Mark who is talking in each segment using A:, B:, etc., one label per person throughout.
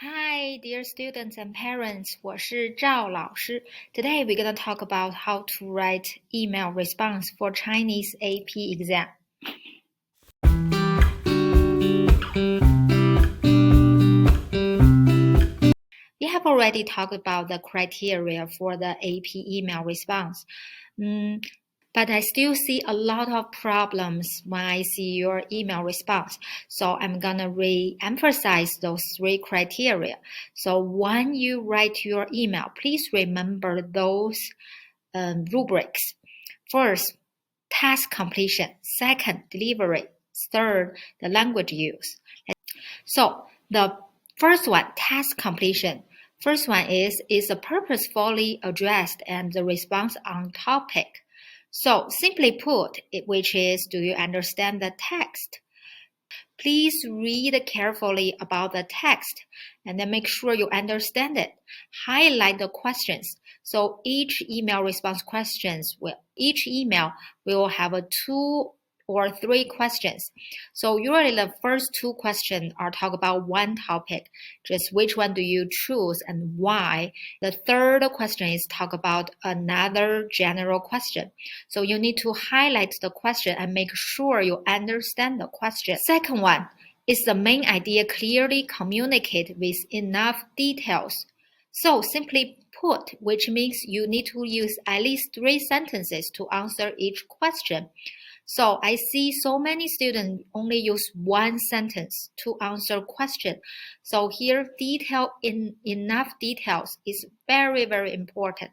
A: Hi, dear students and parents. 我是赵老师. Today we're going to talk about how to write email response for Chinese AP exam. We have already talked about the criteria for the AP email response. But I still see a lot of problems when I see your email response. So I'm gonna re-emphasize those three criteria. So when you write your email, please remember those rubrics. First, task completion. Second, delivery. Third, the language use. So the first one, task completion. First one is the purpose fully addressed and the response on topic. So simply put, which is, do you understand the text? Please read carefully about the text and then make sure you understand it. Highlight the questions. So each email response each email will have 2 or 3 questions. So usually the first 2 questions are talk about one topic, just which one do you choose and why. The third question is talk about another general question. So you need to highlight the question and make sure you understand the question. Second one is the main idea clearly communicated with enough details. So simply put, which means you need to use at least 3 sentences to answer each question. So I see so many students only use 1 sentence to answer question. So here enough details is very, very important.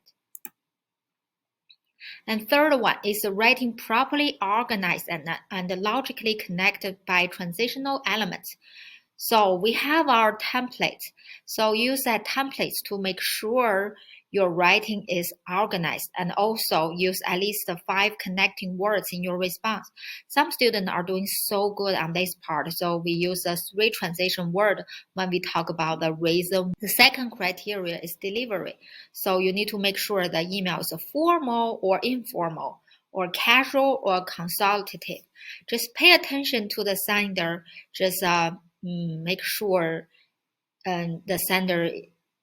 A: And third one is writing properly organized and logically connected by transitional elements. So we have our templates. So use that templates to make sure your writing is organized, and also use at least 5 connecting words in your response. Some students are doing so good on this part, so we use a 3 transition word when we talk about the reason. The second criteria is delivery. So you need to make sure the email is formal or informal, or casual or consultative. Just pay attention to the sender. Just make sure the sender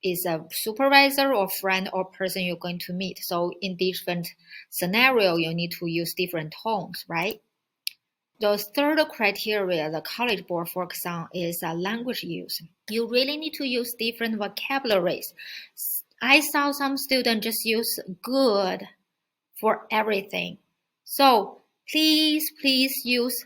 A: is a supervisor or friend or person you're going to meet. So in different scenario, you need to use different tones, right? The third criteria the College Board focuses on is language use. You really need to use different vocabularies. I saw some students just use good for everything. So please use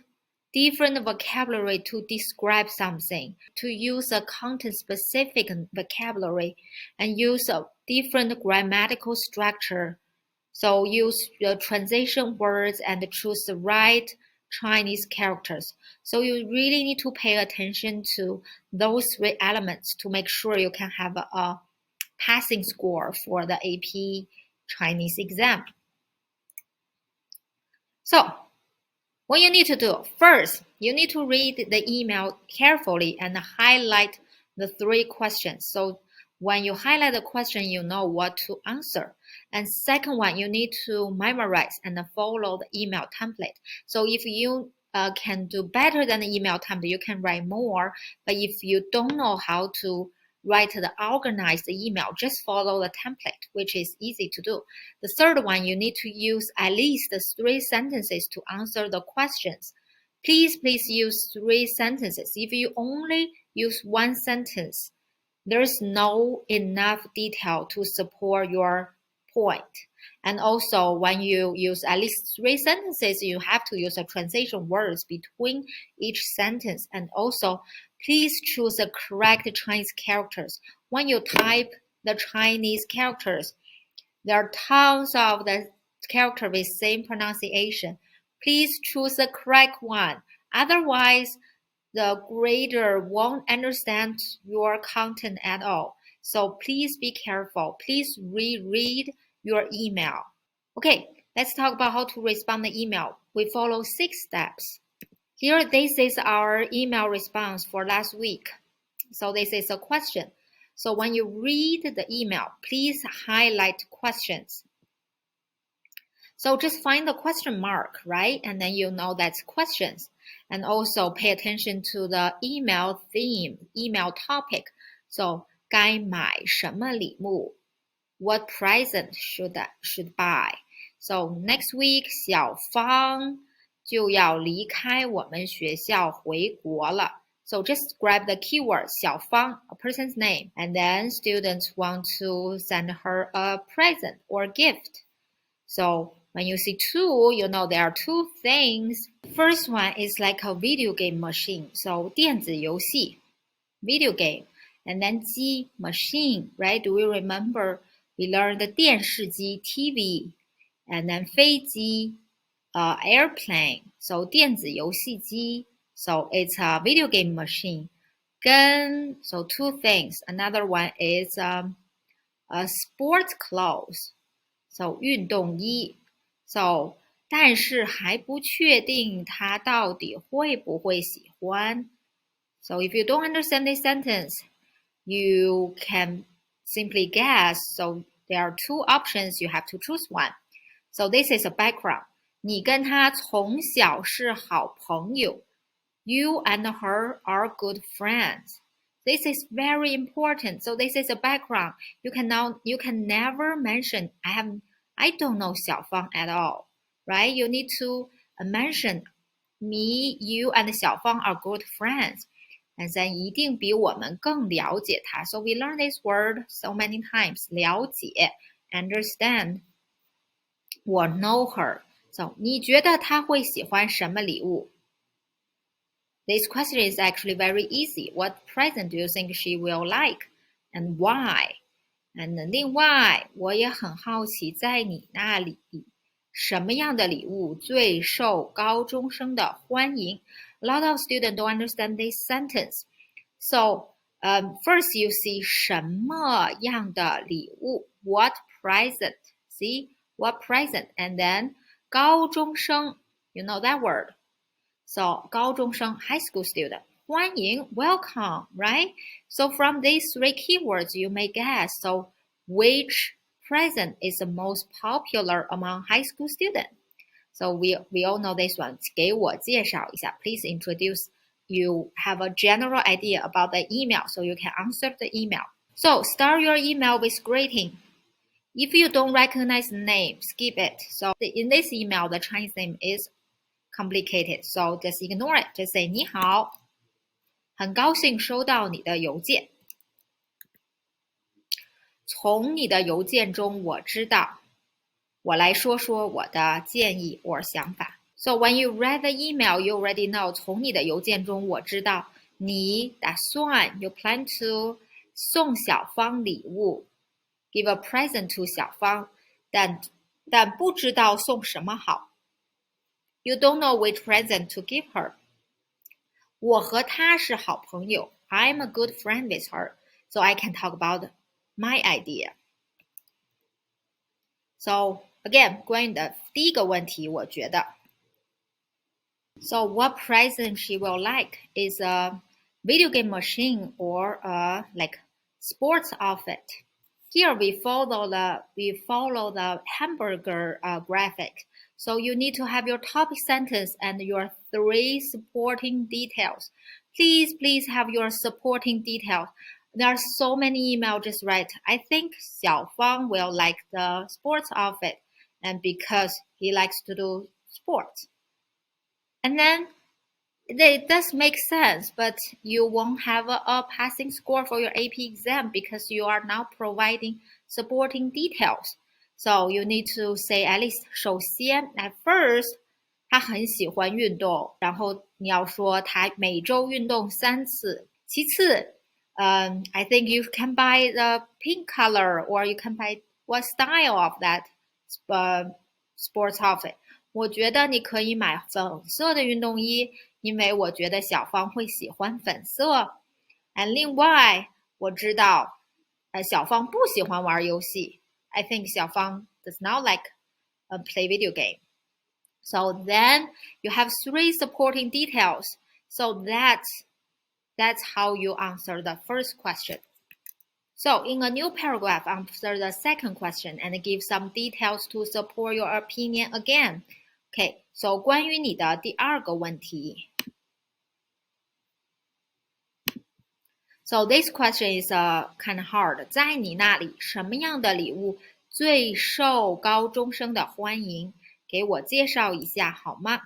A: different vocabulary to describe something, to use a content-specific vocabulary, and use a different grammatical structure. So use the transition words and choose the right Chinese characters. So you really need to pay attention to those 3 elements to make sure you can have a passing score for the AP Chinese exam. So what you need to do, first, you need to read the email carefully and highlight the 3 questions. So when you highlight the question, you know what to answer. And second one, you need to memorize and follow the email template. So if you can do better than the email template, you can write more. But if you don't know how to write the organized email, just follow the template, which is easy to do. The third one, you need to use at least 3 sentences to answer the questions. Please use 3 sentences. If you only use 1 sentence, there's no enough detail to support your point. And also, when you use at least 3 sentences, you have to use a transition words between each sentence. And also, please choose the correct Chinese characters. When you type the Chinese characters, there are tons of the characters with same pronunciation. Please choose the correct one. Otherwise, the grader won't understand your content at all. So please be careful. Please reread your email. Okay, let's talk about how to respond the email. We follow 6 steps. Here, this is our email response for last week. So this is a question. So when you read the email, please highlight questions. So just find the question mark, right? And then you know that's questions. And also pay attention to the email theme, email topic. So 该买什么礼物 ？What present should buy? So next week 小芳就要离开我们学校回国了。So just grab the keyword 小芳 a person's name, and then students want to send her a present or gift. So when you see two, you know there are two things. First one is like a video game machine. So 电子游戏 video game. And then 机 machine, right? Do we remember we learned 电视机 TV, and then 飞机 airplane. So 电子游戏机 So it's a video game machine. So two things. Another one is sports clothes. So 运动衣 So 但是还不确定他到底会不会喜欢 So if you don't understand this sentence, you can simply guess. So there are two options. You have to choose one. So this is a background. 你跟他从小是好朋友 You and her are good friends. This is very important. So this is a background. You can never mention I don't know 小芳 at all, right? You need to mention me, you, and 小芳 are good friends. And then 一定比我们更了解她. So we learn this word so many times. 了解 understand, or know her. So 你觉得她会喜欢什么礼物？This question is actually very easy. What present do you think she will like, and why? And 另外，我也很好奇，在你那里，什么样的礼物最受高中生的欢迎？ A lot of students don't understand this sentence. So, first you see 什么样的礼物 What present? See what present? And then 高中生 You know that word. So 高中生 high school student 欢迎 welcome, right? So from these three keywords you may guess. So which present is the most popular among high school students? So we all know this one. 给我介绍一下 Please introduce. You have a general idea about the email, so you can answer the email. So start your email with greeting. If you don't recognize the name, skip it. So in this email, the Chinese name is complicated, so just ignore it. Just say 你好，很高兴收到你的邮件。从你的邮件中我知道，我来说说我的建议或想法。So when you read the email, you already know. 从你的邮件中我知道你打算 you plan to 送小芳礼物 give a present to 小芳，但不知道送什么好。You don't know which present to give her. 我和她是好朋友 I'm a good friend with her, so I can talk about my idea. So again, 关于的第一个问题，我觉得 So what present she will like is a video game machine or a like sports outfit. Here we follow the hamburger graphic. So you need to have your topic sentence and your three supporting details. Please have your supporting details. There are so many emails, just write, I think Xiaofang will like the sports outfit, and because he likes to do sports. And then it does make sense, but you won't have a passing score for your AP exam because you are now providing supporting details. So you need to say at least 首先 at first 他很喜欢运动，然后你要说他每周运动3次。其次I think you can buy the pink color or you can buy what style of that sports outfit. 我觉得你可以买粉色的运动衣，因为我觉得小芳会喜欢粉色。另外，我知道，小芳不喜欢玩游戏。I think 小芳 does not like play video game. So then you have 3 supporting details. So that's how you answer the first question. So in a new paragraph, answer the second question and give some details to support your opinion again. Okay, so 关于你的第二个问题。So this question is kind of hard. 在你那里，什么样的礼物最受高中生的欢迎？给我介绍一下好吗？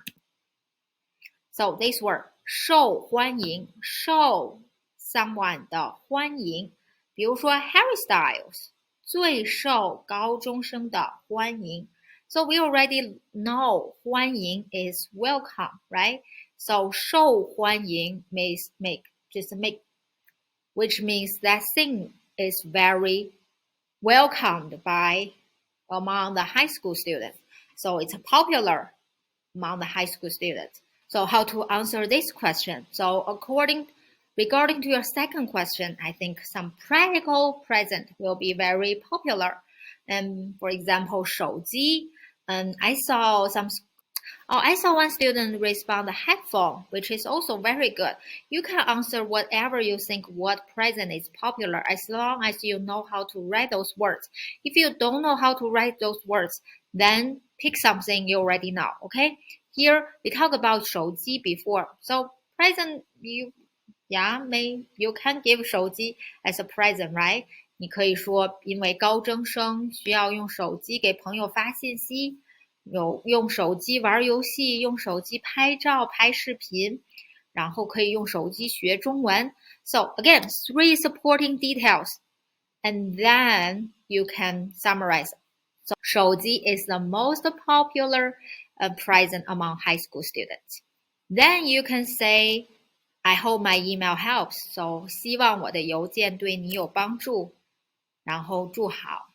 A: So this word 受欢迎，受 someone 的欢迎，比如说 Harry Styles 最受高中生的欢迎。So we already know 欢迎 is welcome, right? So 受欢迎 means make, which means that thing is very welcomed by among the high school students. So it's popular among the high school students. So how to answer this question? So regarding to your second question, I think some practical present will be very popular. And for example, 手机. And I saw one student respond the headphone, which is also very good. You can answer whatever you think what present is popular as long as you know how to write those words. If you don't know how to write those words, then pick something you already know, okay? Here we talk about 手机 before. So present you can give 手机 as a present, right? 你可以说因为高中生需要用手机给朋友发信息，用手机玩游戏，用手机拍照拍视频，然后可以用手机学中文。So again, 3 supporting details, and then you can summarize. So 手机 is the most popular present among high school students. Then you can say, I hope my email helps. So 希望我的邮件对你有帮助。然后祝好。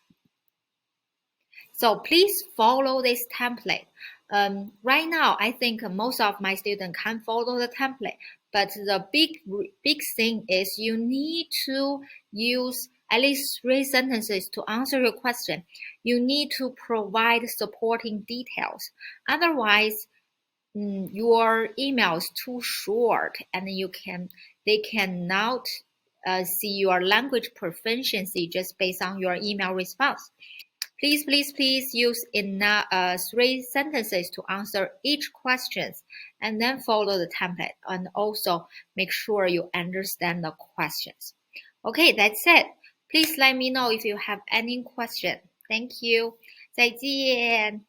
A: So please follow this template. Right now, I think most of my students can follow the template, but the big thing is you need to use at least 3 sentences to answer your question. You need to provide supporting details. Otherwise, your email is too short, and they cannot see your language proficiency just based on your email response. Please use 3 sentences to answer each question, and then follow the template, and also make sure you understand the questions. Okay, that's it. Please let me know if you have any question. Thank you. 再见。